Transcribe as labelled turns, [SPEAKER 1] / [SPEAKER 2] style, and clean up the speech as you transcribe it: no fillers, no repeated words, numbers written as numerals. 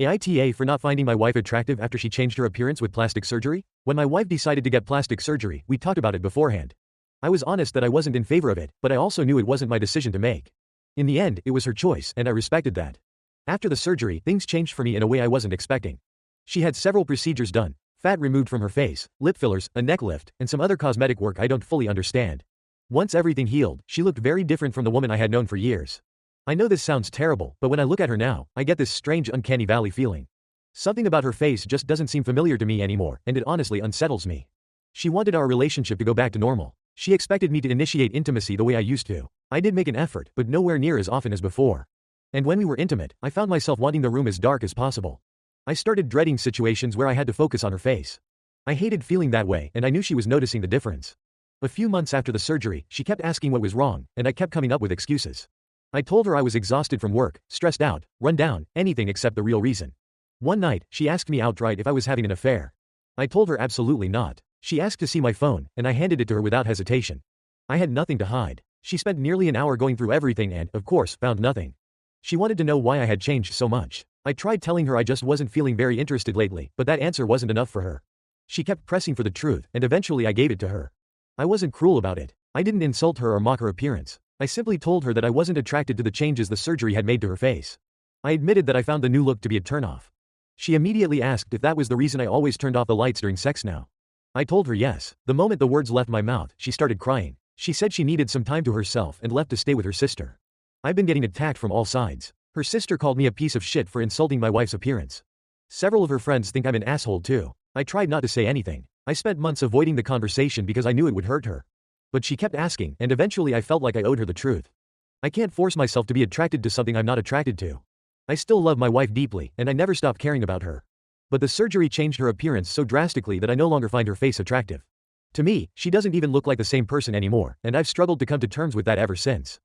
[SPEAKER 1] AITA for not finding my wife attractive after she changed her appearance with plastic surgery? When my wife decided to get plastic surgery, we talked about it beforehand. I was honest that I wasn't in favor of it, but I also knew it wasn't my decision to make. In the end, it was her choice, and I respected that. After the surgery, things changed for me in a way I wasn't expecting. She had several procedures done, fat removed from her face, lip fillers, a neck lift, and some other cosmetic work I don't fully understand. Once everything healed, she looked very different from the woman I had known for years. I know this sounds terrible, but when I look at her now, I get this strange uncanny valley feeling. Something about her face just doesn't seem familiar to me anymore, and it honestly unsettles me. She wanted our relationship to go back to normal. She expected me to initiate intimacy the way I used to. I did make an effort, but nowhere near as often as before. And when we were intimate, I found myself wanting the room as dark as possible. I started dreading situations where I had to focus on her face. I hated feeling that way, and I knew she was noticing the difference. A few months after the surgery, she kept asking what was wrong, and I kept coming up with excuses. I told her I was exhausted from work, stressed out, run down, anything except the real reason. One night, she asked me outright if I was having an affair. I told her absolutely not. She asked to see my phone, and I handed it to her without hesitation. I had nothing to hide. She spent nearly an hour going through everything and, of course, found nothing. She wanted to know why I had changed so much. I tried telling her I just wasn't feeling very interested lately, but that answer wasn't enough for her. She kept pressing for the truth, and eventually I gave it to her. I wasn't cruel about it. I didn't insult her or mock her appearance. I simply told her that I wasn't attracted to the changes the surgery had made to her face. I admitted that I found the new look to be a turnoff. She immediately asked if that was the reason I always turned off the lights during sex now. I told her yes. The moment the words left my mouth, she started crying. She said she needed some time to herself and left to stay with her sister. I've been getting attacked from all sides. Her sister called me a piece of shit for insulting my wife's appearance. Several of her friends think I'm an asshole too. I tried not to say anything. I spent months avoiding the conversation because I knew it would hurt her. But she kept asking, and eventually I felt like I owed her the truth. I can't force myself to be attracted to something I'm not attracted to. I still love my wife deeply, and I never stopped caring about her. But the surgery changed her appearance so drastically that I no longer find her face attractive. To me, she doesn't even look like the same person anymore, and I've struggled to come to terms with that ever since.